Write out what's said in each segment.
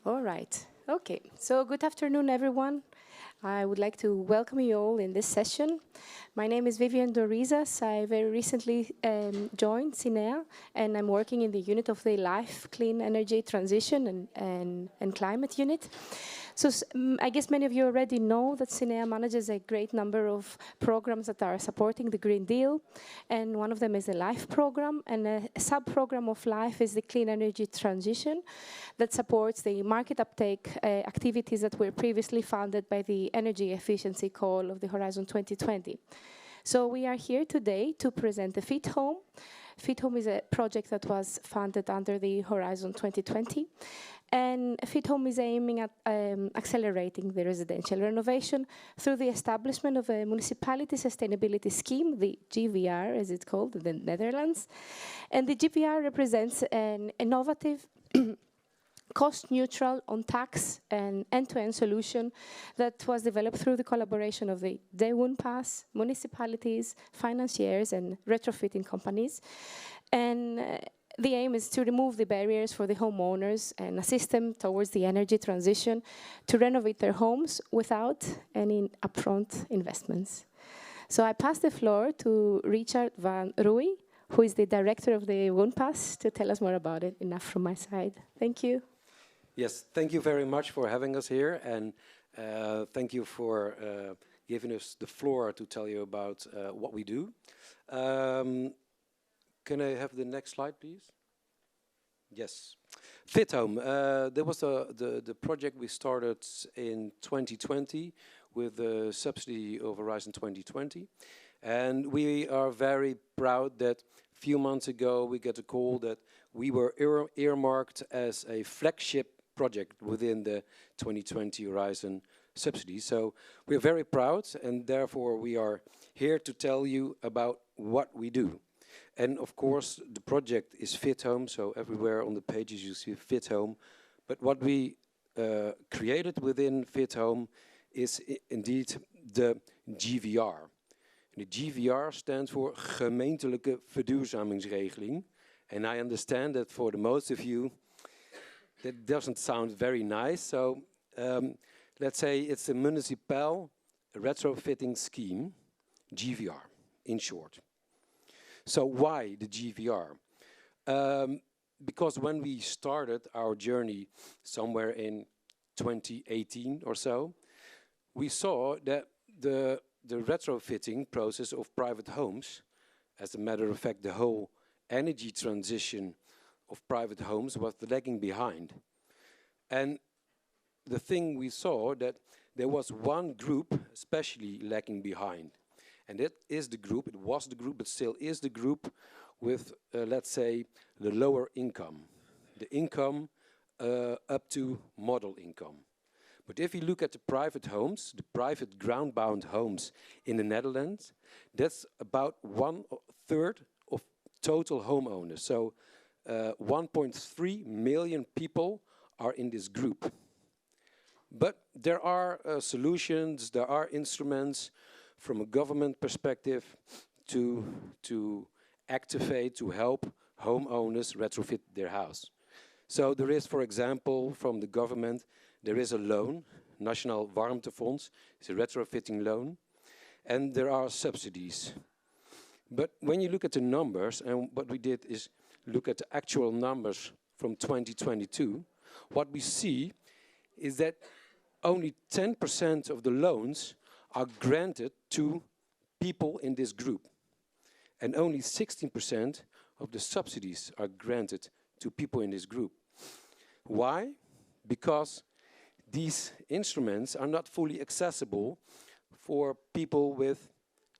All right. Okay. So good afternoon, everyone. I would like to welcome you all in this session. My name is Vivian Dorizas. I very recently joined CINEA, and I'm working in the unit of the Life Clean Energy Transition and Climate Unit. So I guess many of you already know that CINEA manages a great number of programs that are supporting the Green Deal, and one of them is the LIFE program, and a sub-program of LIFE is the Clean Energy Transition that supports the market uptake activities that were previously funded by the Energy Efficiency Call of the Horizon 2020. So we are here today to present the FITHOME. FITHOME is a project that was funded under the Horizon 2020. And FITHOME is aiming at accelerating the residential renovation through the establishment of a municipality sustainability scheme, the GVR, as it's called in the Netherlands. And the GVR represents an innovative, cost-neutral, on-tax and end-to-end solution that was developed through the collaboration of the Woonpas, municipalities, financiers, and retrofitting companies. And the aim is to remove the barriers for the homeowners and assist them towards the energy transition to renovate their homes without any upfront investments. So I pass the floor to Richard van Rooij, who is the director of the Woonpas, to tell us more about it. Enough from my side. Thank you. Yes, thank you very much for having us here, and thank you for giving us the floor to tell you about what we do. Can I have the next slide, please? Yes. FITHOME. That was the project we started in 2020 with the subsidy of Horizon 2020. And we are very proud that a few months ago we got a call that we were earmarked as a flagship project within the 2020 Horizon subsidy. So we're very proud, and therefore we are here to tell you about what we do. And of course, the project is FITHOME, so everywhere on the pages you see FITHOME. But what we created within FITHOME is indeed the GVR. And the GVR stands for Gemeentelijke Verduurzamingsregeling. And I understand that for the most of you, that doesn't sound very nice. So let's say it's a municipal retrofitting scheme, GVR, in short. So why the GVR? Because when we started our journey somewhere in 2018 or so, we saw that the retrofitting process of private homes, as a matter of fact, the whole energy transition of private homes was lagging behind. And the thing we saw that there was one group especially lagging behind. And it is the group, it was the group, but still is the group with, let's say, the lower income. The income up to model income. But if you look at the private homes, the private ground-bound homes in the Netherlands, that's about 1/3 of total homeowners. So 1.3 million people are in this group. But there are solutions, there are instruments from a government perspective to activate, to help homeowners retrofit their house. So there is, for example, from the government, there is a loan, Nationaal Warmtefonds, it's a retrofitting loan, and there are subsidies. But when you look at the numbers, and what we did is look at the actual numbers from 2022, what we see is that only 10% of the loans are granted to people in this group. And only 16% of the subsidies are granted to people in this group. Why? Because these instruments are not fully accessible for people with,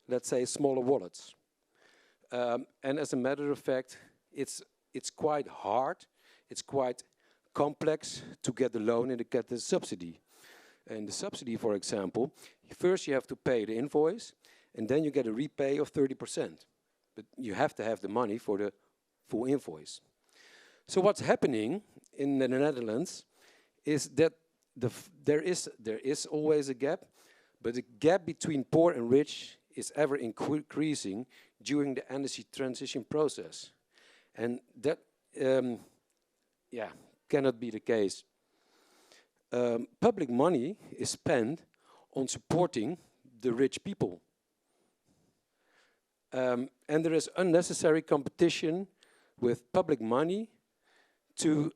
let's say, smaller wallets. And as a matter of fact, it's quite hard, it's quite complex to get the loan and to get the subsidy. And the subsidy, for example, first you have to pay the invoice, and then you get a repay of 30%. But you have to have the money for the full invoice. So what's happening in the Netherlands is that there is always a gap, but the gap between poor and rich is ever increasing during the energy transition process. And that cannot be the case. public money is spent on supporting the rich people. And there is unnecessary competition with public money to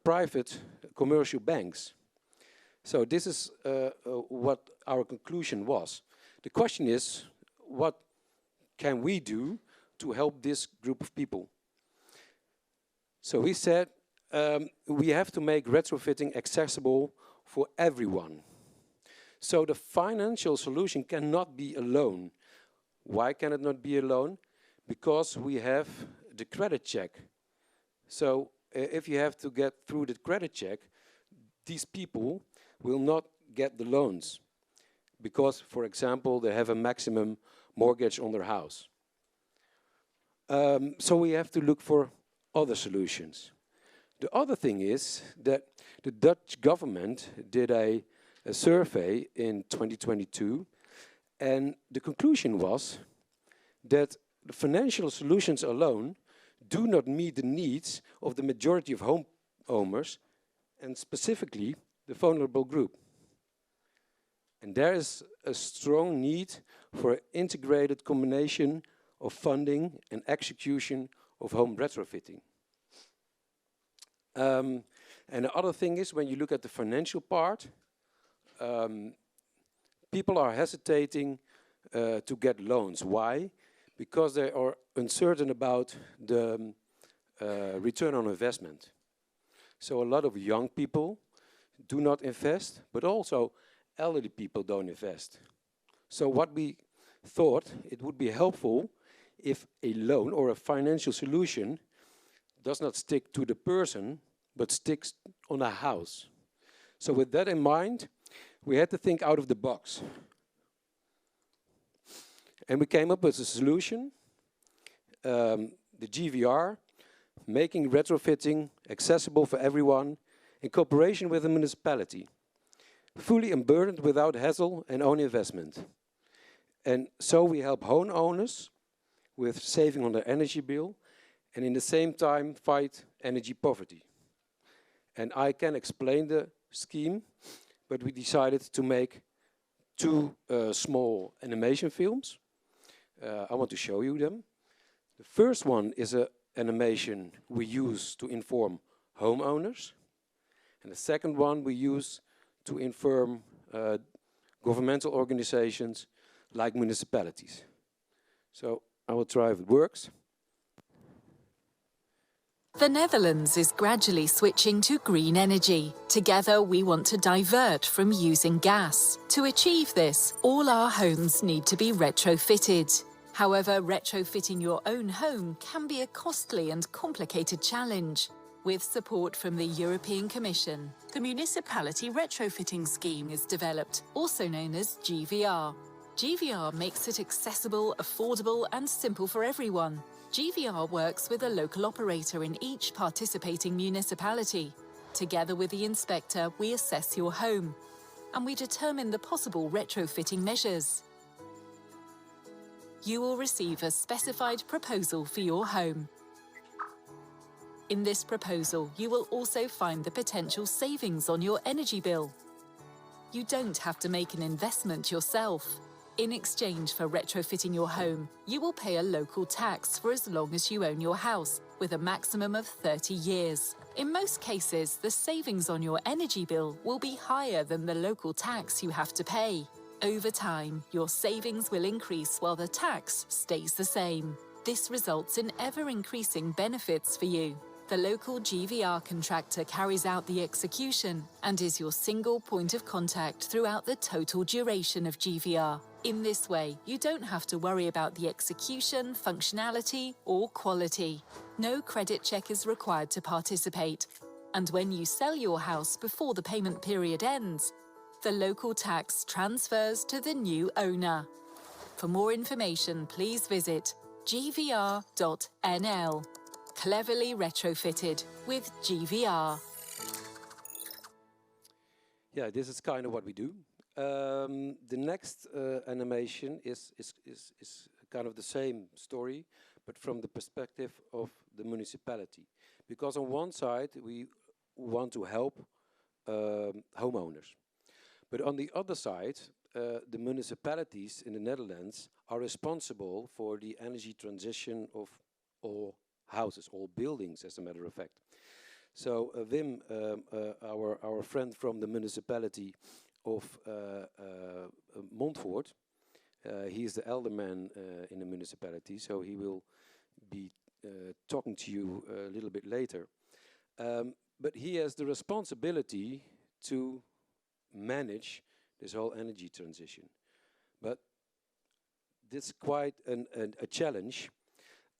private commercial banks. So this is what our conclusion was. The question is, what can we do to help this group of people? So we said, we have to make retrofitting accessible for everyone. So the financial solution cannot be a loan. Why can it not be a loan? Because we have the credit check. So if you have to get through the credit check, these people will not get the loans. Because, for example, they have a maximum mortgage on their house. So we have to look for other solutions. The other thing is that the Dutch government did a survey in 2022, and the conclusion was that the financial solutions alone do not meet the needs of the majority of homeowners, and specifically the vulnerable group. And there is a strong need for an integrated combination of funding and execution of home retrofitting. And the other thing is, when you look at the financial part, people are hesitating to get loans. Why? Because they are uncertain about the return on investment. So a lot of young people do not invest, but also elderly people don't invest. So what we thought, it would be helpful if a loan or a financial solution does not stick to the person, but sticks on a house. So with that in mind, we had to think out of the box. And we came up with a solution, the GVR, making retrofitting accessible for everyone in cooperation with the municipality, fully unburdened without hassle and own investment. And so we help homeowners with saving on their energy bill and in the same time fight energy poverty. And I can explain the scheme, but we decided to make two small animation films. I want to show you them. The first one is an animation we use to inform homeowners. And the second one we use to inform governmental organizations like municipalities. So I will try if it works. The Netherlands is gradually switching to green energy. Together, we want to divert from using gas. To achieve this, all our homes need to be retrofitted. However, retrofitting your own home can be a costly and complicated challenge. With support from the European Commission, the Municipality Retrofitting Scheme is developed, also known as GVR. GVR makes it accessible, affordable, and simple for everyone. GVR works with a local operator in each participating municipality. Together with the inspector, we assess your home, and we determine the possible retrofitting measures. You will receive a specified proposal for your home. In this proposal, you will also find the potential savings on your energy bill. You don't have to make an investment yourself. In exchange for retrofitting your home, you will pay a local tax for as long as you own your house, with a maximum of 30 years. In most cases, the savings on your energy bill will be higher than the local tax you have to pay. Over time, your savings will increase while the tax stays the same. This results in ever-increasing benefits for you. The local GVR contractor carries out the execution and is your single point of contact throughout the total duration of GVR. In this way, you don't have to worry about the execution, functionality, or quality. No credit check is required to participate. And when you sell your house before the payment period ends, the local tax transfers to the new owner. For more information, please visit gvr.nl. Cleverly retrofitted with GVR. Yeah, this is kind of what we do. The next animation is kind of the same story, but from the perspective of the municipality. Because on one side, we want to help homeowners. But on the other side, the municipalities in the Netherlands are responsible for the energy transition of all houses, all buildings, as a matter of fact. So Wim, our friend from the municipality of Montfoort, he is the Alderman in the municipality, so he will be talking to you a little bit later. But he has the responsibility to manage this whole energy transition. But this is quite a challenge,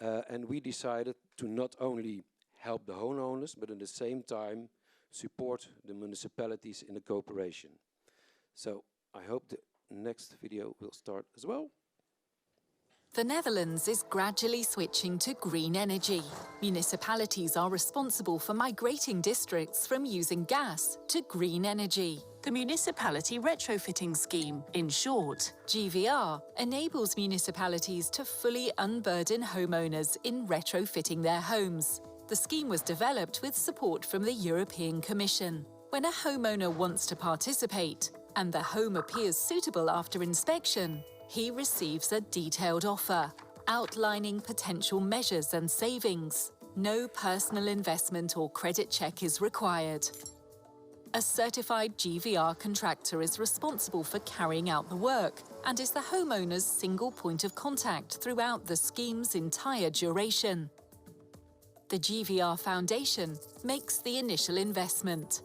and we decided to not only help the homeowners, but at the same time support the municipalities in the cooperation. So I hope the next video will start as well. The Netherlands is gradually switching to green energy. Municipalities are responsible for migrating districts from using gas to green energy. The Municipality Retrofitting Scheme, in short. GVR enables municipalities to fully unburden homeowners in retrofitting their homes. The scheme was developed with support from the European Commission. When a homeowner wants to participate and the home appears suitable after inspection, he receives a detailed offer outlining potential measures and savings. No personal investment or credit check is required. A certified GVR contractor is responsible for carrying out the work and is the homeowner's single point of contact throughout the scheme's entire duration. The GVR Foundation makes the initial investment.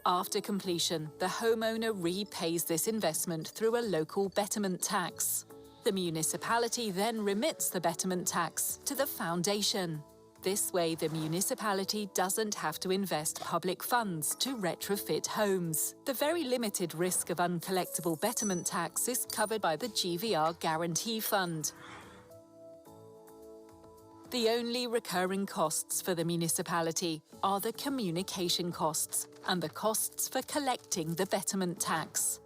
After completion, the homeowner repays this investment through a local betterment tax. The municipality then remits the betterment tax to the foundation. This way, the municipality doesn't have to invest public funds to retrofit homes. The very limited risk of uncollectible betterment tax is covered by the GVR Guarantee Fund. The only recurring costs for the municipality are the communication costs and the costs for collecting the betterment tax.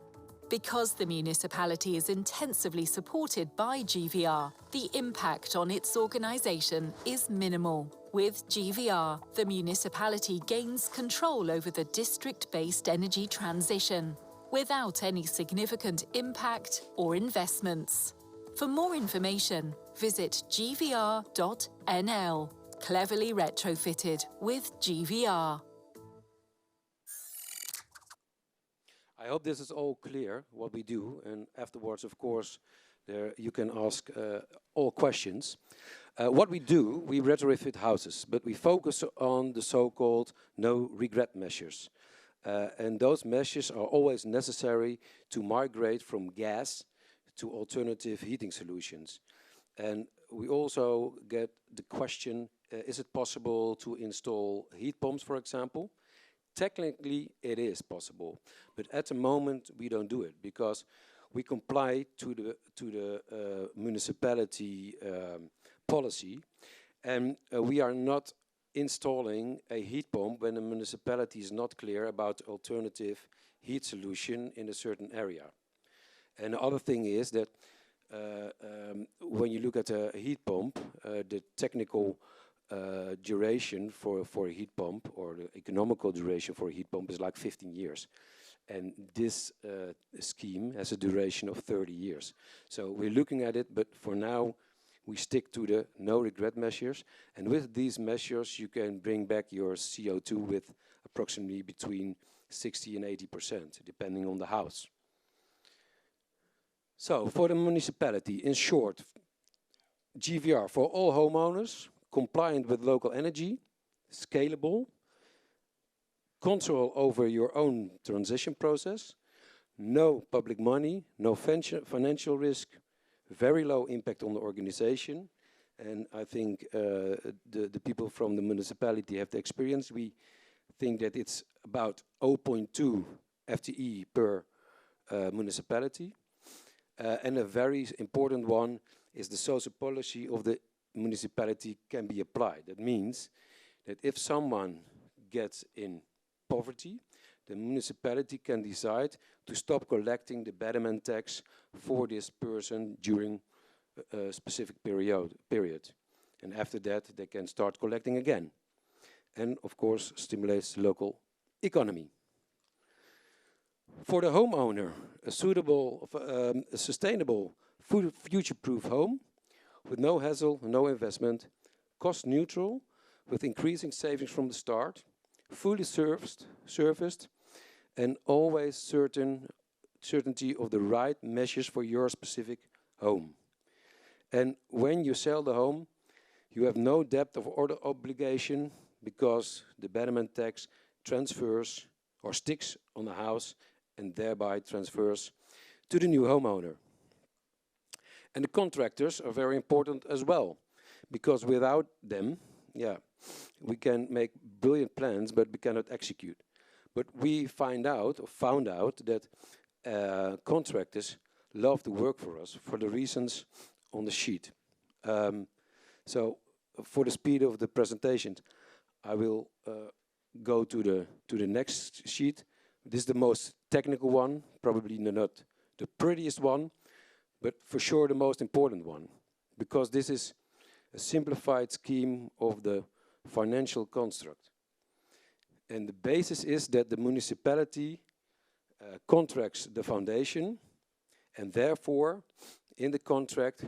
Because the municipality is intensively supported by GVR, the impact on its organisation is minimal. With GVR, the municipality gains control over the district-based energy transition, without any significant impact or investments. For more information, visit gvr.nl. Cleverly retrofitted with GVR. I hope this is all clear, what we do, and afterwards, of course, you can ask all questions. What we do, we retrofit houses, but we focus on the so-called no-regret measures. And those measures are always necessary to migrate from gas to alternative heating solutions. And we also get the question, is it possible to install heat pumps, for example? Technically, it is possible, but at the moment we don't do it because we comply to the municipality policy, and we are not installing a heat pump when the municipality is not clear about alternative heat solution in a certain area. And the other thing is that when you look at a heat pump, the technical duration for a heat pump, or the economical duration for a heat pump, is like 15 years. And this scheme has a duration of 30 years. So we're looking at it, but for now we stick to the no-regret measures. And with these measures you can bring back your CO2 with approximately between 60 and 80%, depending on the house. So for the municipality, in short, GVR for all homeowners, compliant with local energy, scalable, control over your own transition process, no public money, no financial risk, very low impact on the organization. And I think the people from the municipality have the experience. We think that it's about 0.2 FTE per municipality. And a very important one is the social policy of the municipality can be applied. That means that if someone gets in poverty, the municipality can decide to stop collecting the betterment tax for this person during a specific period. And after that, they can start collecting again. And of course, stimulates the local economy. For the homeowner, a suitable, a sustainable, future-proof home with no hassle, no investment, cost neutral, with increasing savings from the start, fully serviced, and always certainty of the right measures for your specific home. And when you sell the home, you have no debt or obligation because the betterment tax transfers or sticks on the house and thereby transfers to the new homeowner. And the contractors are very important as well, because without them, we can make brilliant plans, but we cannot execute. But we found out that contractors love to work for us for the reasons on the sheet. So for the speed of the presentation, I will go to the next sheet. This is the most technical one, probably not the prettiest one, but for sure the most important one, because this is a simplified scheme of the financial construct. And the basis is that the municipality contracts the foundation, and therefore, in the contract,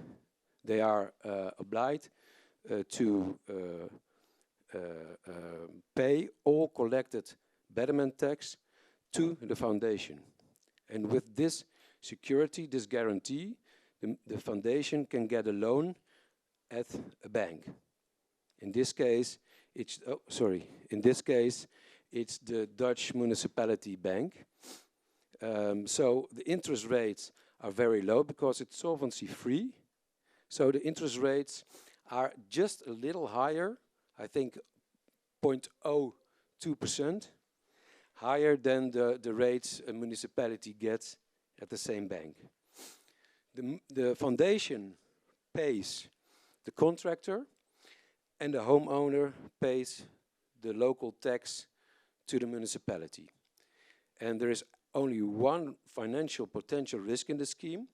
they are obliged to pay all collected betterment tax to the foundation. And with this security, this guarantee, the foundation can get a loan at a bank. In this case, it's the Dutch Municipality Bank. So the interest rates are very low because it's solvency free. So the interest rates are just a little higher, I think 0.02%, higher than the rates a municipality gets at the same bank. The foundation pays the contractor, and the homeowner pays the local tax to the municipality. And there is only one financial potential risk in the scheme,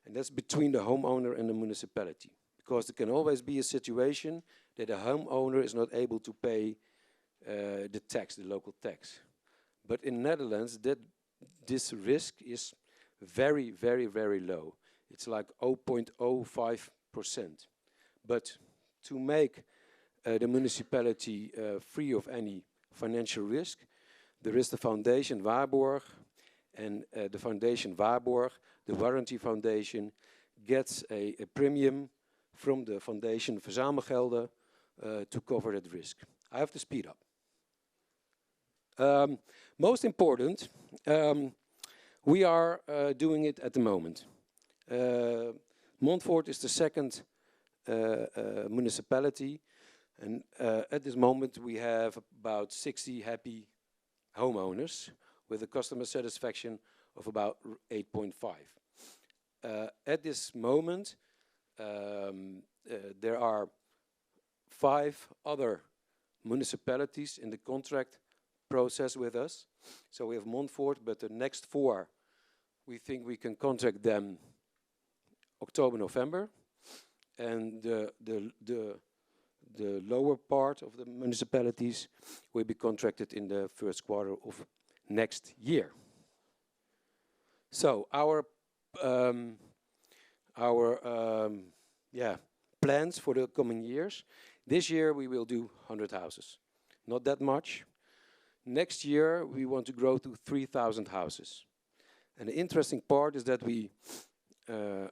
and that's between the homeowner and the municipality. Because there can always be a situation that a homeowner is not able to pay the tax, the local tax. But in Netherlands, this risk is very, very, very low. It's like 0.05%. But to make the municipality free of any financial risk, there is the Foundation Waarborg, and the Foundation Waarborg, the warranty foundation, gets a premium from the foundation Verzamelgelden to cover that risk. I have to speed up. Most important, we are doing it at the moment. Montfoort is the second municipality, and at this moment we have about 60 happy homeowners with a customer satisfaction of about 8.5. At this moment, there are 5 other municipalities in the contract process with us. So we have Montfoort, but the next 4, we think we can contract them October, November. And the lower part of the municipalities will be contracted in the first quarter of next year. So our plans for the coming years. This year we will do 100 houses. Not that much. Next year we want to grow to 3,000 houses. And the interesting part is that we, the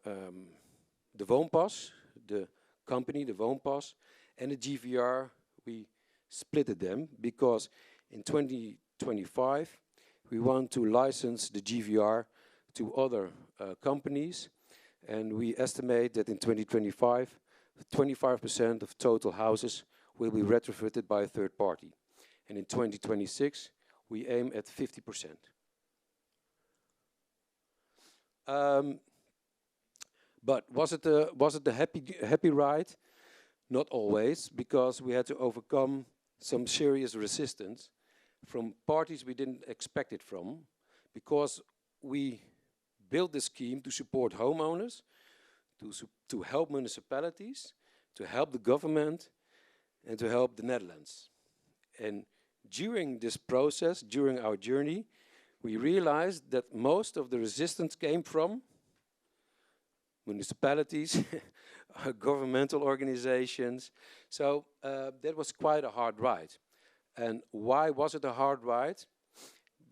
Woonpas, the company, the Woonpas, and the GVR, we splitted them because in 2025 we want to license the GVR to other companies, and we estimate that in 2025, 25% of total houses will be retrofitted by a third party. And in 2026, we aim at 50%. But was it a happy ride? Not always, because we had to overcome some serious resistance from parties we didn't expect it from, because we built this scheme to support homeowners, to help municipalities, to help the government, and to help the Netherlands. And during this process, during our journey, we realized that most of the resistance came from municipalities, governmental organizations. So that was quite a hard ride. And why was it a hard ride?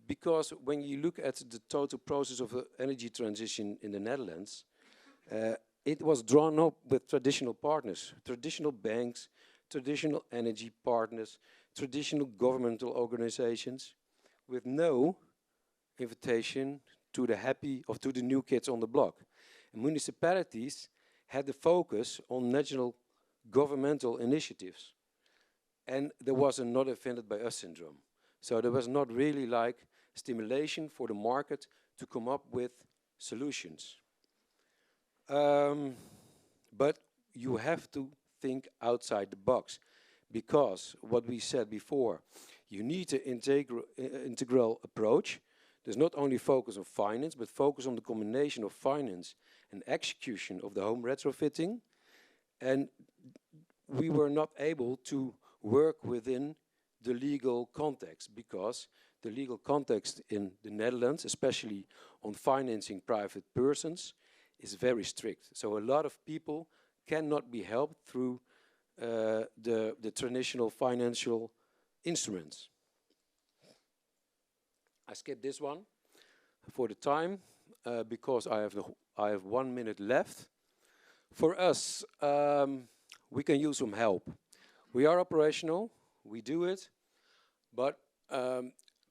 Because when you look at the total process of the energy transition in the Netherlands, it was drawn up with traditional partners, traditional banks, traditional energy partners, traditional governmental organizations, with no invitation to the happy or to the new kids on the block. And municipalities had the focus on national governmental initiatives. And there was a not offended by us syndrome. So there was not really like stimulation for the market to come up with solutions. But you have to think outside the box, because what we said before, you need an integral approach. There's not only focus on finance, but focus on the combination of finance and execution of the home retrofitting. And we were not able to work within the legal context, because the legal context in the Netherlands, especially on financing private persons, is very strict. So a lot of people cannot be helped through the traditional financial instruments. I skip this one for the time, because I have 1 minute left. For us, we can use some help. We are operational, we do it, but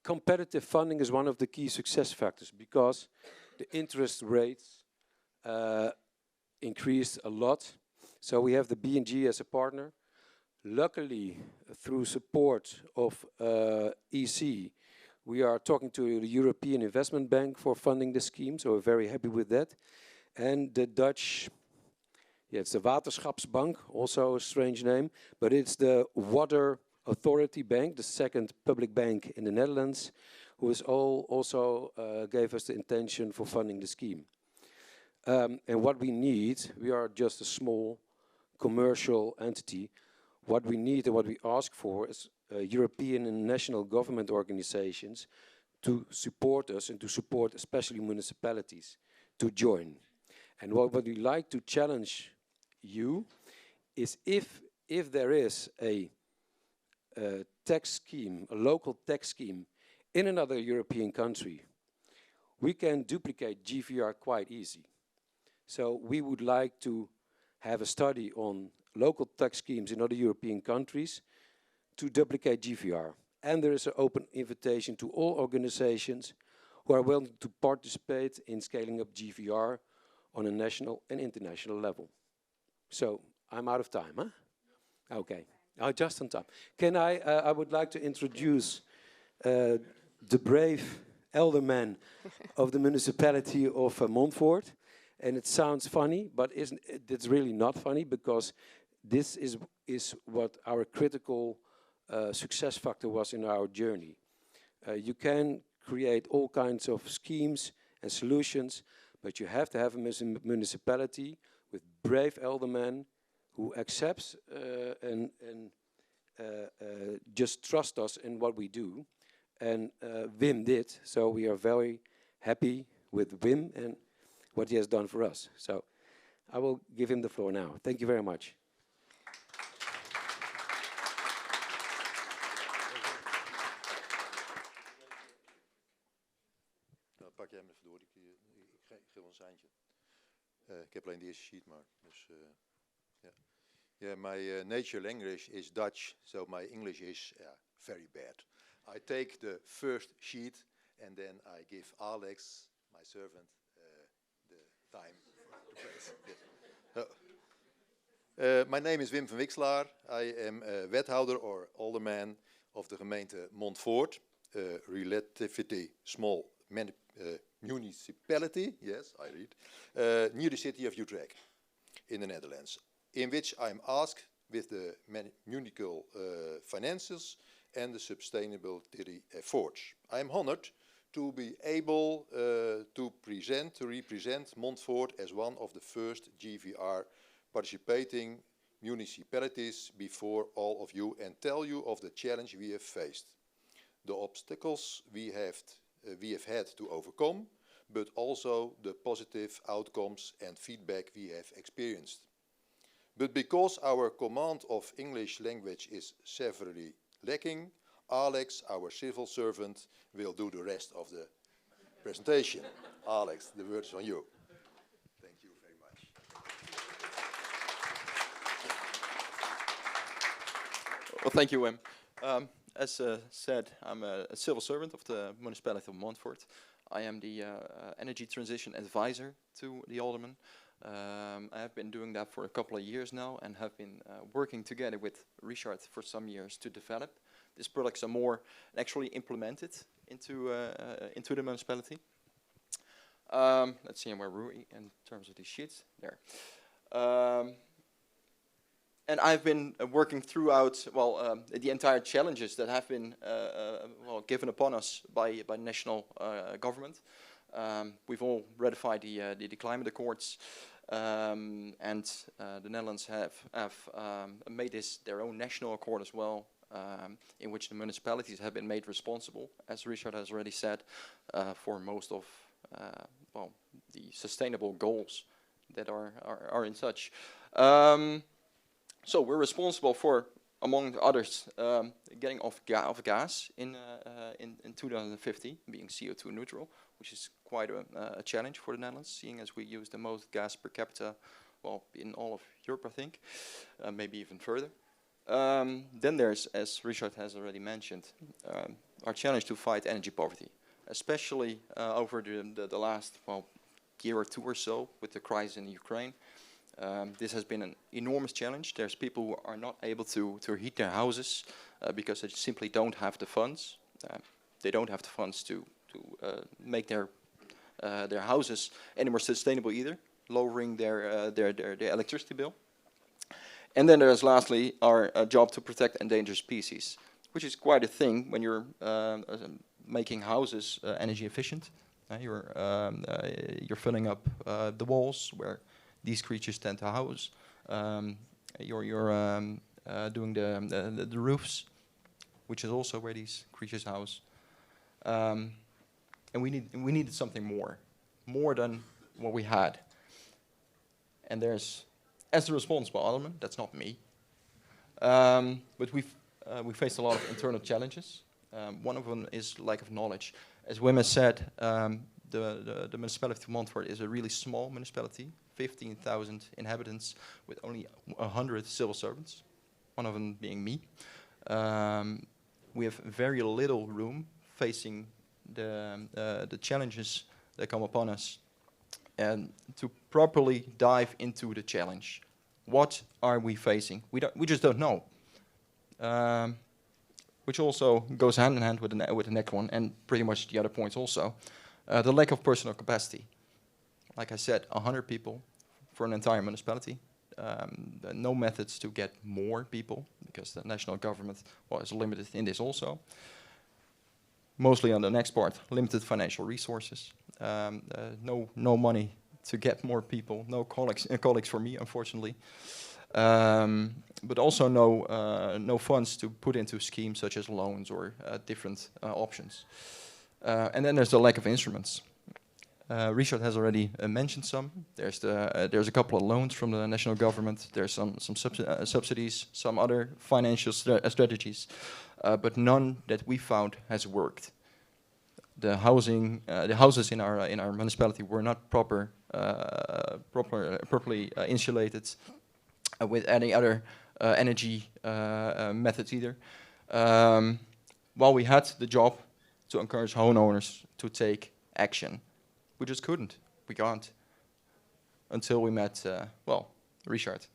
competitive funding is one of the key success factors, because the interest rates increased a lot. So we have the BNG as a partner. Luckily, through support of EC, we are talking to the European Investment Bank for funding the scheme, so we're very happy with that. And the Dutch, it's the Waterschapsbank, also a strange name, but it's the Water Authority Bank, the second public bank in the Netherlands, who is also gave us the intention for funding the scheme. And what we need, we are just a small commercial entity. What we need and what we ask for is European and national government organizations to support us and to support especially municipalities to join. And what we like to challenge you is if there is a tax scheme, a local tax scheme in another European country, we can duplicate GVR quite easy. So we would like to have a study on local tax schemes in other European countries to duplicate GVR. And there is an open invitation to all organizations who are willing to participate in scaling up GVR on a national and international level. So I'm out of time, huh? Okay, just on time. Can I would like to introduce the brave alderman of the municipality of Montfoort. And it sounds funny, but it's really not funny, because this is what our critical success factor was in our journey. You can create all kinds of schemes and solutions, but you have to have a municipality with brave aldermen who accepts and just trust us in what we do. And Wim did, so we are very happy with Wim and what he has done for us. So I will give him the floor now. Thank you very much. Nou, pak jij hem even door. Ik geef wel een seintje. Ik heb alleen de eerste sheet maar. Dus, yeah. Yeah, my nature language is Dutch, so my English is very bad. I take the first sheet and then I give Alex, my servant, time to place. Yes. My name is Wim van WIKSELAAR. I am a wethouder or alderman of the gemeente Montfoort, relatively small municipality, yes, I read, near the city of Utrecht in the Netherlands, in which I'm asked with the municipal finances and the sustainability efforts. I am honored to be able to represent Montfoort as one of the first GVR participating municipalities before all of you and tell you of the challenge we have faced, the obstacles we have we have had to overcome, but also the positive outcomes and feedback we have experienced. But because our command of English language is severely lacking, Alex, our civil servant, will do the rest of the presentation. Alex, the word is on you. Thank you very much. Well, thank you, Wim. As said, I'm a civil servant of the Municipality of Montfoort. I am the energy transition advisor to the Alderman. I have been doing that for a couple of years now and have been working together with Richard for some years to develop these products are more actually implemented into the municipality. Let's see where ROOIJ in terms of these sheets there. And I've been working throughout, well, the entire challenges that have been well, given upon us by national government. We've all ratified the climate accords, and the Netherlands have made this their own national accord as well, in which the municipalities have been made responsible, as Richard has already said, for most of well, the sustainable goals that are in such. So we're responsible for, among others, getting off gas in 2050, being CO2 neutral, which is quite a challenge for the Netherlands, seeing as we use the most gas per capita, well, in all of Europe, I think, maybe even further. Then there's, as Richard has already mentioned, our challenge to fight energy poverty, especially over the last, well, year or two or so with the crisis in Ukraine. This has been an enormous challenge. There's people who are not able to heat their houses because they simply don't have the funds. They don't have the funds to make their houses any more sustainable either, lowering their electricity bill. And then there's lastly our job to protect endangered species, which is quite a thing when you're making houses energy efficient. You're filling up the walls where these creatures tend to house. You're doing the roofs, which is also where these creatures house. And we needed something more than what we had. And there's, as the responsible Alderman, that's not me, but we faced a lot of internal challenges. One of them is lack of knowledge. As Wim has said, the municipality of Montfoort is a really small municipality, 15,000 inhabitants with only 100 civil servants, one of them being me. We have very little room facing the challenges that come upon us, and to properly dive into the challenge. What are we facing? We just don't know. Which also goes hand in hand with the next one, and pretty much the other points also. The lack of personal capacity. Like I said, 100 people for an entire municipality. No methods to get more people, because the national government is limited in this also. Mostly on the next part, limited financial resources. No money to get more people. No colleagues for me, unfortunately. But also no funds to put into schemes such as loans or different options. And then there's the lack of instruments. Richard has already mentioned some. There's a couple of loans from the national government. There's some subsidies, some other financial strategies, but none that we found has worked. The houses in our municipality were not properly insulated with any other energy methods either. While we had the job to encourage homeowners to take action, we just couldn't. We can't. Until we met, well, Richard.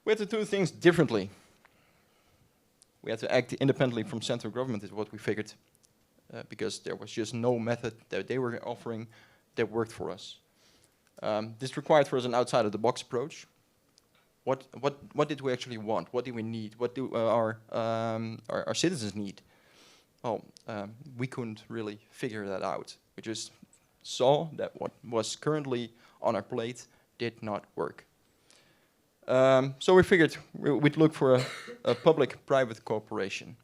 We had to do things differently. We had to act independently from central government, is what we figured, because there was just no method that they were offering that worked for us. This required for us an outside-of-the-box approach. What did we actually want? What do we need? What do our citizens need? Well, we couldn't really figure that out. We just saw that what was currently on our plate did not work. So we figured we'd look for a public-private cooperation.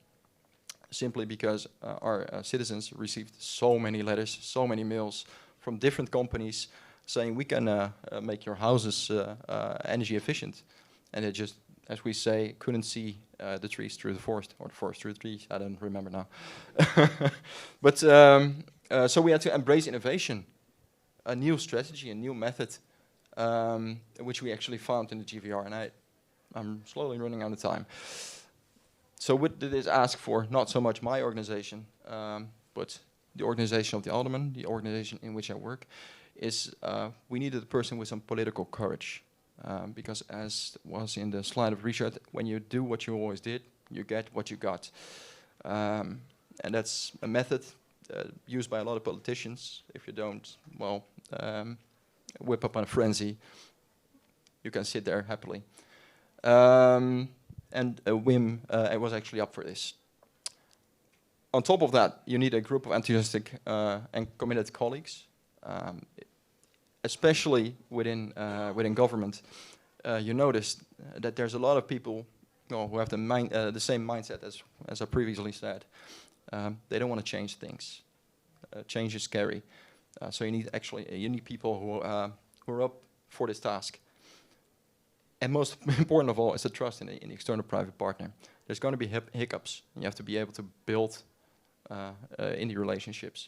simply because our citizens received so many letters, so many mails from different companies saying we can make your houses energy efficient. And they just, as we say, couldn't see the trees through the forest, or the forest through the trees, I don't remember now. But so we had to embrace innovation, a new strategy, a new method, which we actually found in the GVR, and I'm slowly running out of time. So what did this ask for? Not so much my organization, but the organization of the Alderman, the organization in which I work, is we needed a person with some political courage. Because as was in the slide of Richard, when you do what you always did, you get what you got. And that's a method used by a lot of politicians. If you don't, well, whip up on a frenzy, you can sit there happily. And Wim was actually up for this. On top of that, you need a group of enthusiastic and committed colleagues, especially within government. You notice that there's a lot of people who have the same mindset as I previously said. They don't want to change things. Change is scary. So you need people who are up for this task. And most important of all is the trust in the external private partner. There's going to be hiccups, and you have to be able to build in the relationships.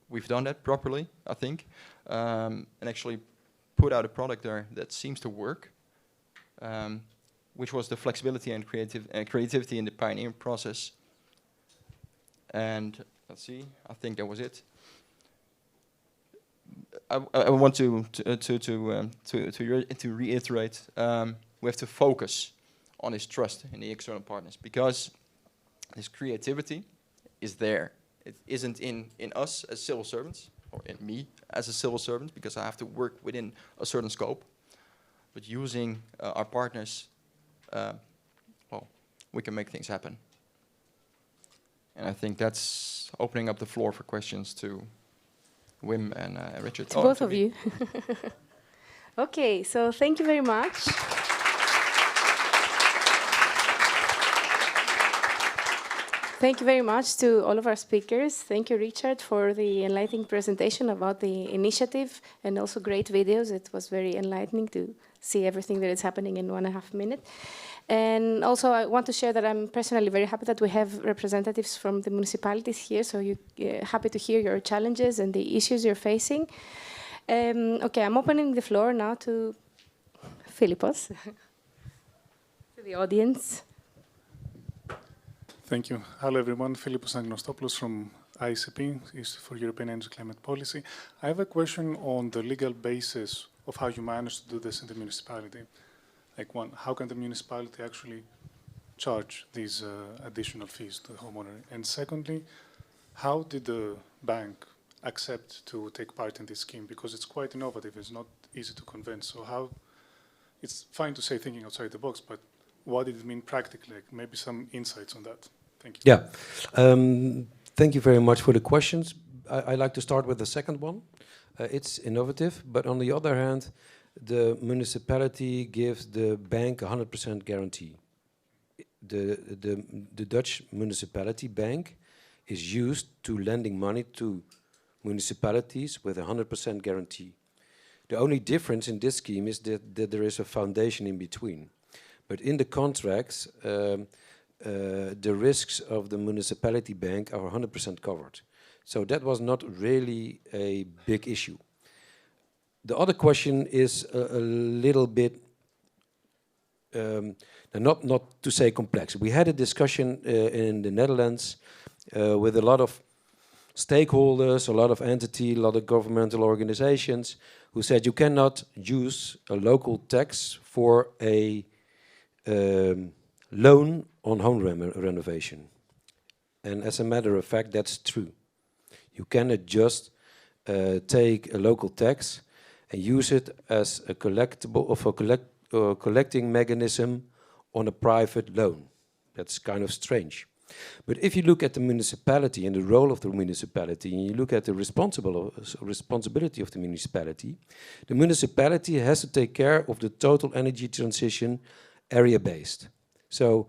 We've done that properly, I think, and actually put out a product there that seems to work, which was the flexibility and creativity in the pioneering process. And let's see, I think that was it. I want to reiterate, we have to focus on this trust in the external partners, because this creativity is there. It isn't in us as civil servants, or in me as a civil servant, because I have to work within a certain scope. But using our partners, well, we can make things happen. And I think that's opening up the floor for questions to Wim and Richard. To both of you. Okay, so thank you very much. Thank you very much to all of our speakers. Thank you, Richard, for the enlightening presentation about the initiative, and also great videos. It was very enlightening to see everything that is happening in 1.5 minutes. And also, I want to share that I'm personally very happy that we have representatives from the municipalities here, so you're happy to hear your challenges and the issues you're facing. Okay, I'm opening the floor now to Philippos, to the audience. Thank you. Hello, everyone. Philippos Agnostopoulos from ICP, is for European Energy Climate Policy. I have a question on the legal basis of how you managed to do this in the municipality. Like, one, how can the municipality actually charge these additional fees to the homeowner? And secondly, how did the bank accept to take part in this scheme? Because it's quite innovative, it's not easy to convince. So how, it's fine to say thinking outside the box, but what did it mean practically? Like, maybe some insights on that. Thank you. Yeah, thank you very much for the questions. I like to start with the second one. It's innovative, but on the other hand, the municipality gives the bank 100% guarantee. The Dutch municipality bank is used to lending money to municipalities with 100% guarantee. The only difference in this scheme is that there is a foundation in between. But in the contracts, the risks of the municipality bank are 100% covered. So that was not really a big issue. The other question is a little bit, not to say complex. We had a discussion in the Netherlands with a lot of stakeholders, a lot of entities, a lot of governmental organizations who said you cannot use a local tax for a loan on home renovation. And as a matter of fact, that's true. You cannot just take a local tax and use it as a collectible of a collecting mechanism on a private loan. That's kind of strange. But if you look at the municipality and the role of the municipality, and you look at the responsibility of the municipality has to take care of the total energy transition area-based. So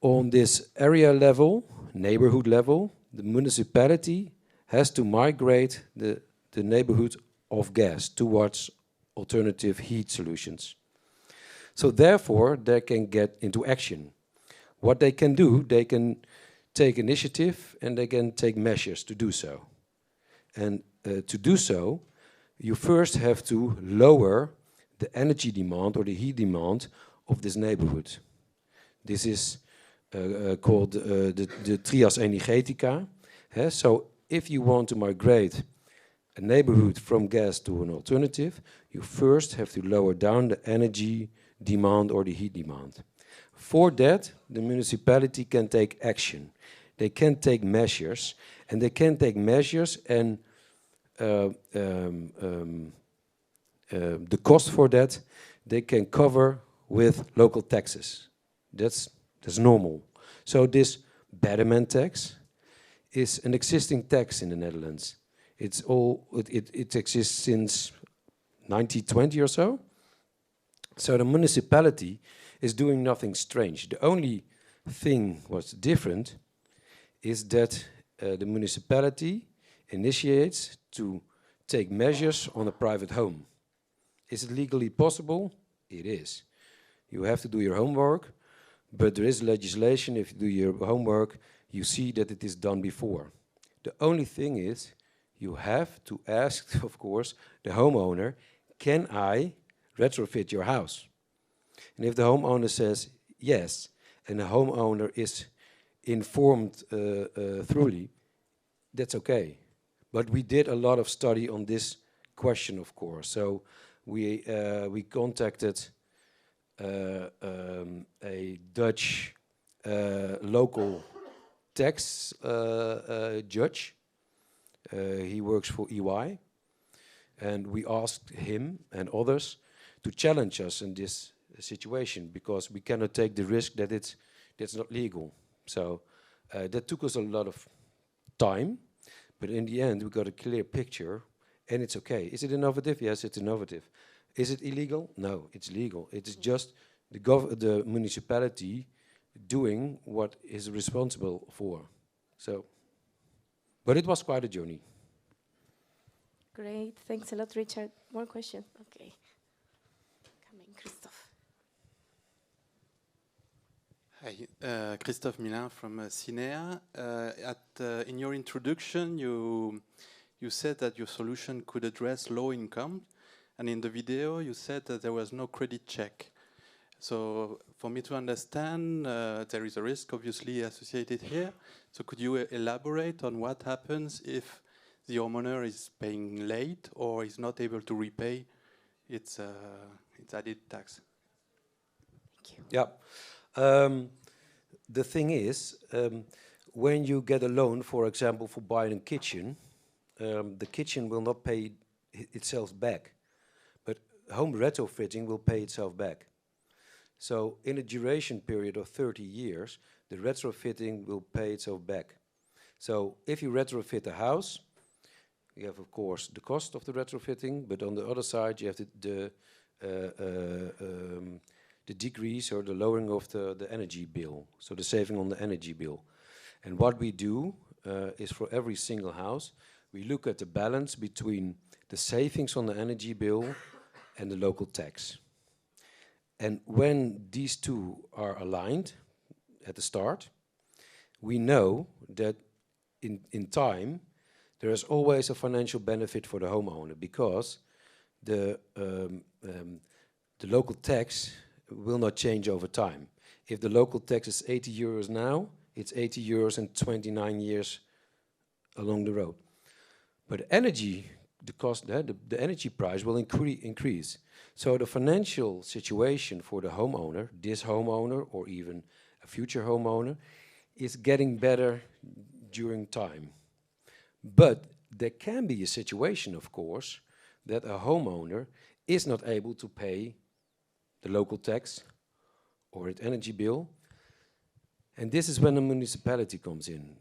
on this area level, neighborhood level, the municipality has to migrate the neighborhood of gas towards alternative heat solutions. So therefore, they can get into action. What they can do, they can take initiative and they can take measures to do so. And to do so, you first have to lower the energy demand or the heat demand of this neighborhood. This is called the trias energetica. So if you want to migrate a neighborhood from gas to an alternative, you first have to lower down the energy demand or the heat demand. For that, the municipality can take action. They can take measures, and they can take measures, and the cost for that they can cover with local taxes. That's normal. So this betterment tax is an existing tax in the Netherlands. It exists since 1920 or so. So the municipality is doing nothing strange. The only thing what's different is that the municipality initiates to take measures on a private home. Is it legally possible? It is. You have to do your homework, but there is legislation. If you do your homework, you see that it is done before. The only thing is, you have to ask, of course, the homeowner, can I retrofit your house? And if the homeowner says yes, and the homeowner is informed thoroughly, that's okay. But we did a lot of study on this question, of course. So we contacted a Dutch local tax judge. He works for EY, and we asked him and others to challenge us in this situation, because we cannot take the risk that that's not legal. So that took us a lot of time, but in the end we got a clear picture, and it's okay. Is it innovative? Yes, it's innovative. Is it illegal? No, it's legal. It is just the municipality doing what is responsible for. So, but it was quite a journey. Great, thanks a lot, Richard. More question? Okay. Coming, Christophe. Hi, Christophe Milin from CINEA. In your introduction, you said that your solution could address low income, and in the video you said that there was no credit check. So for me to understand, there is a risk obviously associated here. So could you elaborate on what happens if the homeowner is paying late or is not able to repay its added tax? Thank you. Yeah. The thing is, when you get a loan, for example, for buying a kitchen, the kitchen will not pay itself back, but home retrofitting will pay itself back. So in a duration period of 30 years, the retrofitting will pay itself back. So if you retrofit a house, you have, of course, the cost of the retrofitting, but on the other side, you have the decrease or the lowering of the energy bill, so the saving on the energy bill. And what we do is for every single house, we look at the balance between the savings on the energy bill and the local tax. And when these two are aligned at the start, we know that in time, there is always a financial benefit for the homeowner, because the local tax will not change over time. If the local tax is 80 euros now, it's 80 euros in 29 years along the road. But energy, the cost, the energy price will increase. So the financial situation for the homeowner, this homeowner or even a future homeowner, is getting better during time. But there can be a situation, of course, that a homeowner is not able to pay the local tax or its energy bill. And this is when the municipality comes in.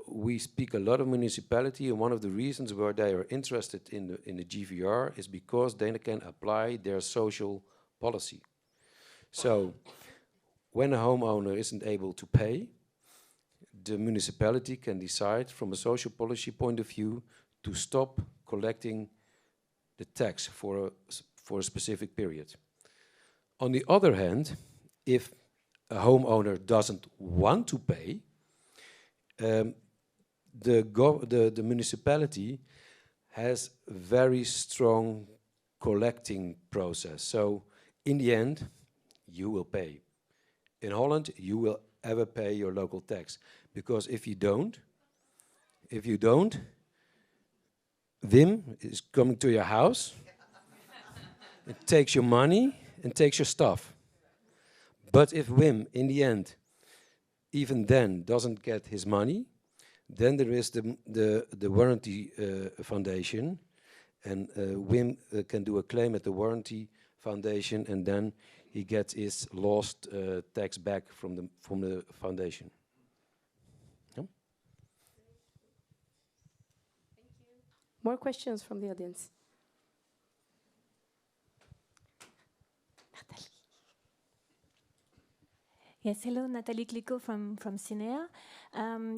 We speak a lot of municipality, and one of the reasons why they are interested in the GVR is because they can apply their social policy. So when a homeowner isn't able to pay, the municipality can decide from a social policy point of view to stop collecting the tax for a specific period. On the other hand, if a homeowner doesn't want to pay, the municipality has a very strong collecting process. So in the end, you will pay. In Holland, you will ever pay your local tax. Because if you don't, Wim is coming to your house, and takes your money and takes your stuff. But if Wim, in the end, even then doesn't get his money, then there is the warranty foundation, and Wim can do a claim at the warranty foundation, and then he gets his lost tax back from the foundation. Yeah? More questions from the audience? Nathalie. Yes, hello, Nathalie Clicquot from CINEA.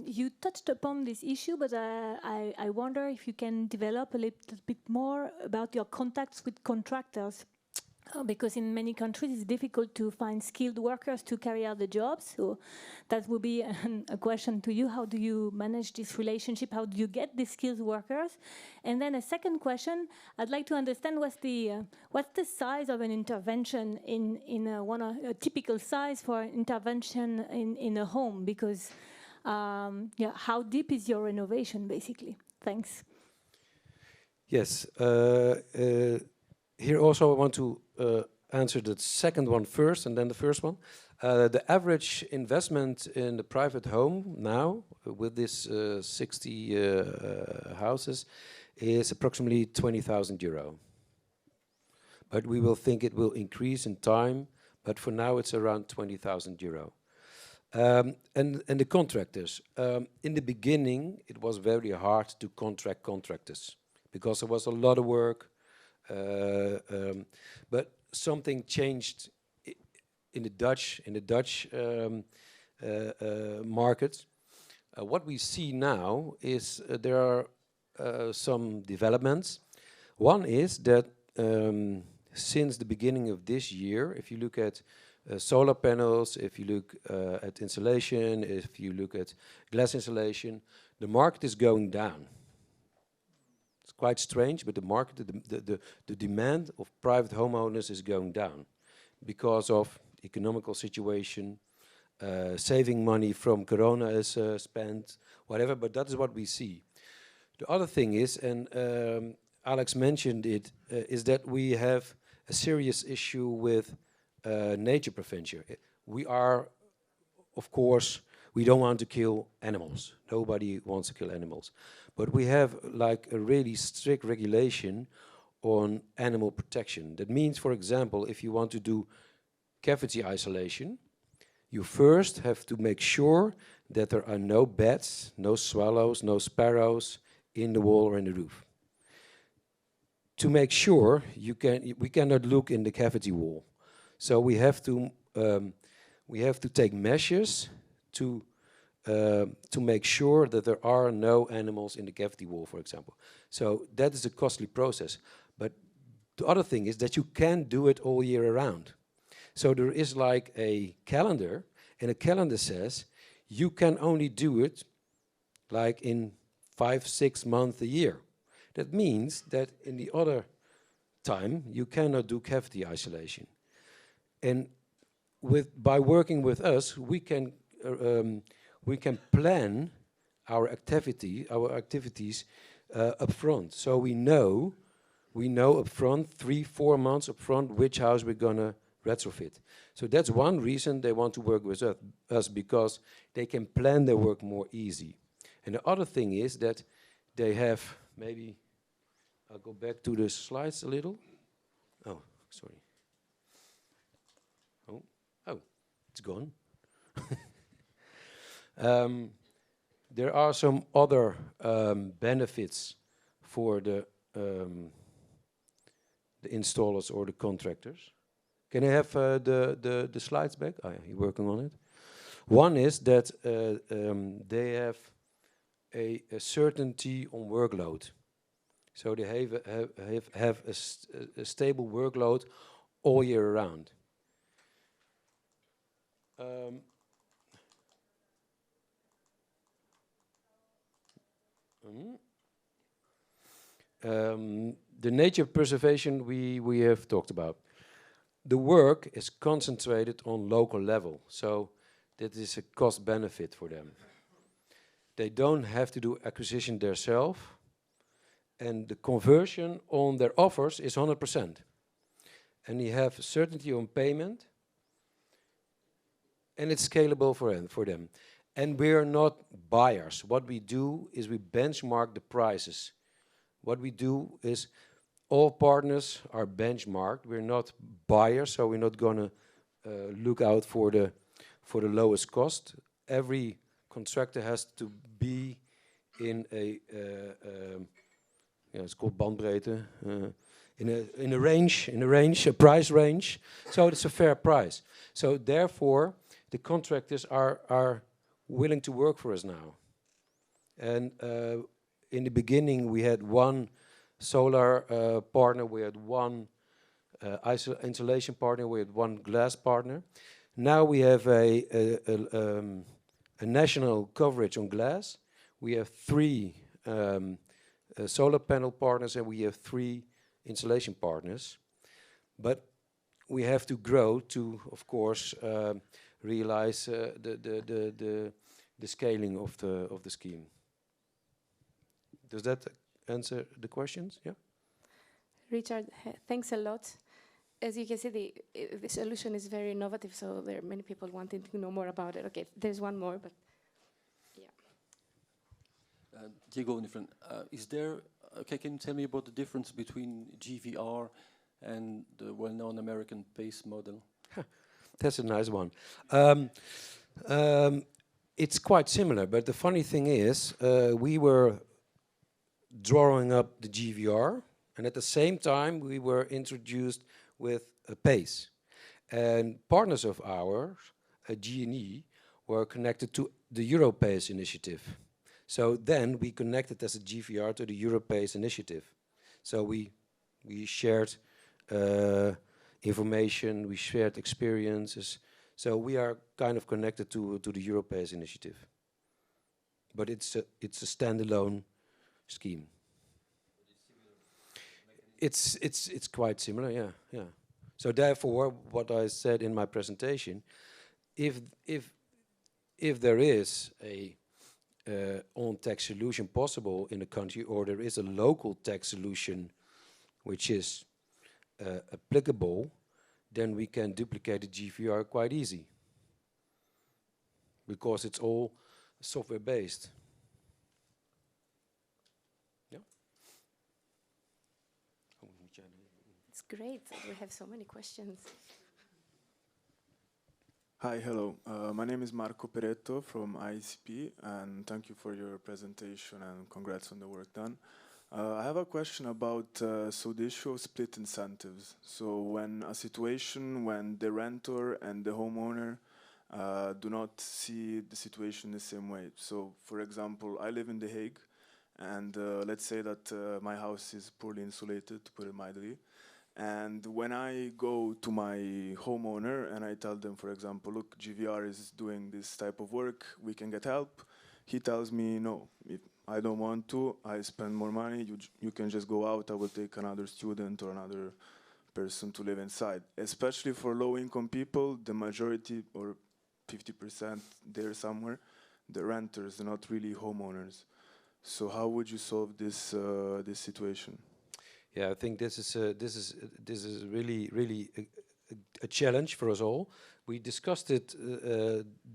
You touched upon this issue, but I wonder if you can develop a little bit more about your contacts with contractors. Because in many countries it's difficult to find skilled workers to carry out the jobs. So that would be a question to you. How do you manage this relationship? How do you get these skilled workers? And then a second question, I'd like to understand what's the size of an intervention in a typical size for intervention in a home? Because yeah, how deep is your renovation basically? Thanks. Yes. Here also I want to answer the second one first and then the first one. The average investment in the private home now, with this 60 houses, is approximately 20,000 euro. But we will think it will increase in time, but for now it's around 20,000 euro. And the contractors. In the beginning it was very hard to contract contractors because there was a lot of work. But something changed in the Dutch market. What we see now is there are some developments. One is that since the beginning of this year, if you look at solar panels, if you look at insulation, if you look at glass insulation, the market is going down. It's quite strange, but the market, the demand of private homeowners is going down because of economical situation, saving money from Corona is spent, whatever, but that is what we see. The other thing is, and Alex mentioned it, is that we have a serious issue with nature prevention. We are, of course, we don't want to kill animals. Nobody wants to kill animals. But we have like a really strict regulation on animal protection. That means, for example, if you want to do cavity isolation, you first have to make sure that there are no bats, no swallows, no sparrows in the wall or in the roof. To make sure we cannot look in the cavity wall. So we have to take measures to make sure that there are no animals in the cavity wall, for example. So that is a costly process. But the other thing is that you can't do it all year around. So there is like a calendar, and a calendar says you can only do it like in 5-6 months a year. That means that in the other time you cannot do cavity isolation. And by working with us, we can plan our activities up front. So we know up front, 3-4 months up front, which house we're gonna retrofit. So that's one reason they want to work with us, because they can plan their work more easy. And the other thing is that they have, maybe I'll go back to the slides a little. Oh, sorry. Oh, it's gone. There are some other benefits for the installers or the contractors. Can I have the slides back? Oh, yeah, you're working on it. One is that they have a certainty on workload. So they have a stable workload all year round. The nature preservation we have talked about. The work is concentrated on local level, so that is a cost benefit for them. They don't have to do acquisition themselves, and the conversion on their offers is 100%. And you have certainty on payment, and it's scalable for them. And we're not buyers. What we do is we benchmark the prices. What we do is all partners are benchmarked. We're not buyers, so we're not going to look out for the lowest cost. Every contractor has to be in a it's called bandbreedte, in a range, a price range. So it's a fair price. So therefore, the contractors are willing to work for us now. And in the beginning, we had one solar partner, we had one insulation partner, we had one glass partner. Now we have a national coverage on glass. We have 3 solar panel partners, and we have 3 insulation partners. But we have to grow to, of course, realize the scaling of the scheme. Does that answer the questions? Yeah. Richard, thanks a lot. As you can see, the solution is very innovative, so there are many people wanting to know more about it. Okay, there's one more, but yeah. Diego, is there? Okay, can you tell me about the difference between GVR and the well-known American PACE model? That's a nice one. It's quite similar, but the funny thing is, we were drawing up the GVR, and at the same time we were introduced with a PACE. And partners of ours, G&E, were connected to the EuroPACE initiative. So then we connected as a GVR to the EuroPACE initiative. So we shared information, we shared experiences. So we are kind of connected to the EuroPACE initiative. But it's a standalone scheme. It's quite similar, yeah. So therefore, what I said in my presentation, if there is a on-tax solution possible in a country, or there is a local tax solution which is applicable, then we can duplicate the GVR quite easy, because it's all software-based. It's great. We have so many questions. Hi, hello. My name is Marco Peretto from ICP, and thank you for your presentation and congrats on the work done. I have a question about so the issue of split incentives. So when a situation when the renter and the homeowner do not see the situation the same way. So for example, I live in The Hague, and let's say that my house is poorly insulated, to put it mildly. And when I go to my homeowner and I tell them, for example, look, GVR is doing this type of work, we can get help. He tells me, no, if I don't want to, I spend more money, you can just go out, I will take another student or another person to live inside. Especially for low-income people, the majority, or 50% there somewhere, the renters, they're not really homeowners. So how would you solve this this situation? Yeah, I think this is really a challenge for us all. We discussed it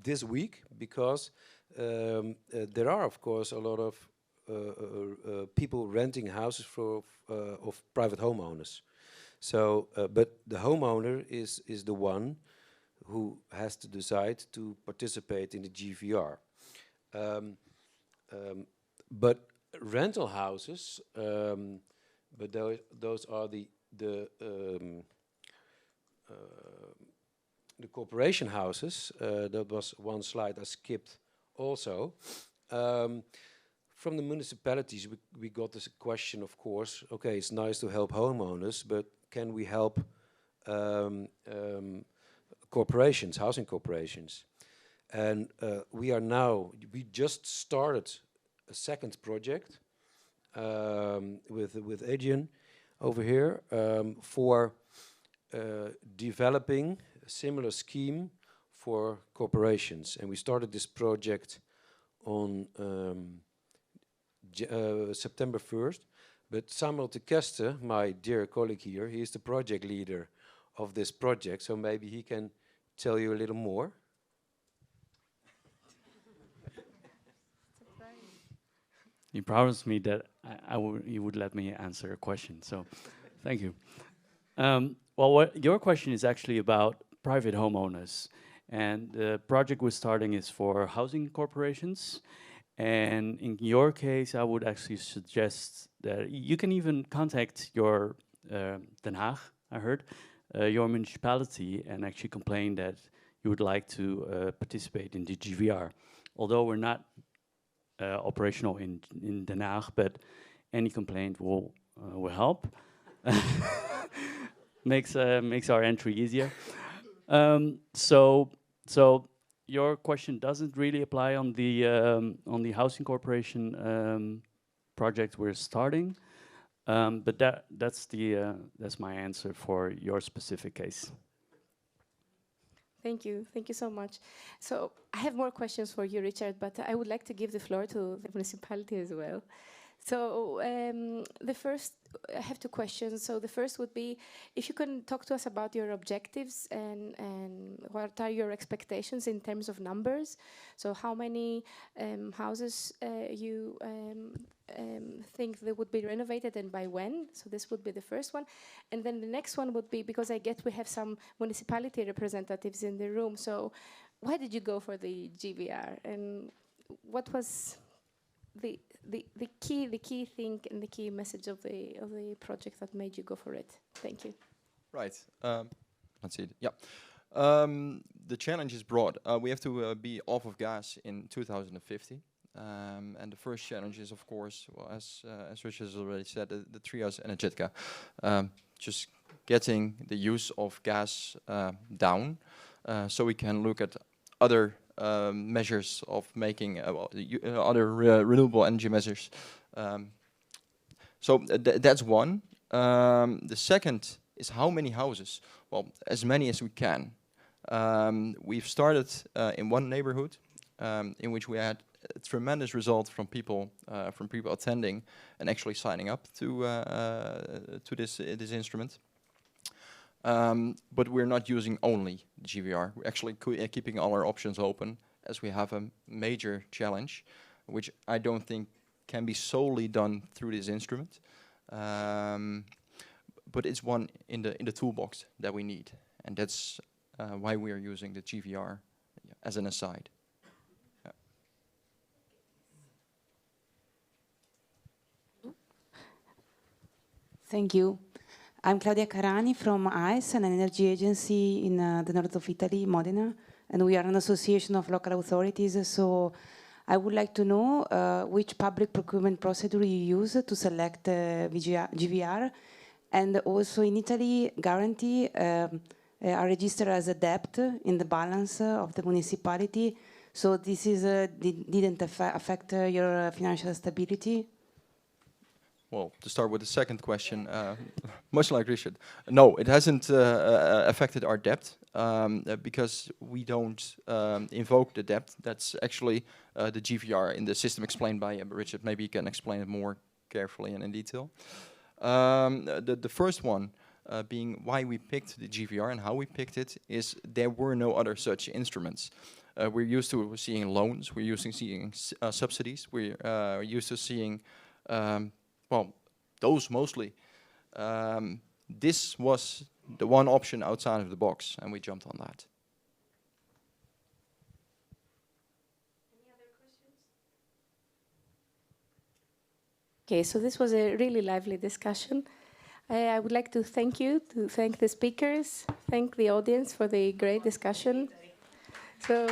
this week because there are, of course, a lot of people renting houses of private homeowners. So, but the homeowner is the one who has to decide to participate in the GVR. But rental houses. But those are the the corporation houses, that was one slide I skipped also. From the municipalities, we got this question, of course, okay, it's nice to help homeowners, but can we help corporations, housing corporations? And we just started a second project with Adrian over here for developing a similar scheme for corporations. And we started this project on September 1st. But Samuel de Kester, my dear colleague here, he is the project leader of this project, so maybe he can tell you a little more. You promised me that you would let me answer a question, so thank you. Well, your question is actually about private homeowners, and the project we're starting is for housing corporations. And in your case, I would actually suggest that you can even contact your Den Haag, I heard, your municipality, and actually complain that you would like to participate in the GVR. Although we're not operational in Den Haag, but any complaint will help. makes our entry easier. So your question doesn't really apply on the housing corporation project we're starting, but that's my answer for your specific case. Thank you so much. So I have more questions for you, Richard, but I would like to give the floor to the municipality as well. So I have two questions. So the first would be, if you can talk to us about your objectives and what are your expectations in terms of numbers. So how many houses you think they would be renovated and by when? So this would be the first one. And then the next one would be, because I get we have some municipality representatives in the room. So why did you go for the GVR? And what was the key thing and the key message of the project that made you go for it? Thank you. Right. Let's see. Yeah. The challenge is broad. We have to be off of gas in 2050. And the first challenge is, of course, well, as Richard has already said, the trias energetica. Just getting the use of gas down, so we can look at other measures of making other renewable energy measures. So that's one. The second is how many houses? Well, as many as we can. We've started in one neighborhood in which we had a tremendous result from people attending and actually signing up to this instrument. But we're not using only GVR. We're actually keeping all our options open, as we have a major challenge, which I don't think can be solely done through this instrument. But it's one in the toolbox that we need, and that's why we are using the GVR as an aside. Thank you. I'm Claudia Carani from ICE, an energy agency in the north of Italy, Modena, and we are an association of local authorities. So I would like to know which public procurement procedure you use to select GVR, and also in Italy, guarantee are registered as a debt in the balance of the municipality. So this is didn't affect your financial stability. Well, to start with the second question, much like Richard, no, it hasn't affected our debt because we don't invoke the debt. That's actually the GVR in the system explained by Richard. Maybe you can explain it more carefully and in detail. The first one being why we picked the GVR and how we picked it is there were no other such instruments. We're used to seeing loans, we're used to seeing subsidies, we're used to seeing well, those mostly. This was the one option outside of the box, and we jumped on that. Any other questions? Okay, so this was a really lively discussion. I would like to thank the speakers. thank the audience for the great discussion. So.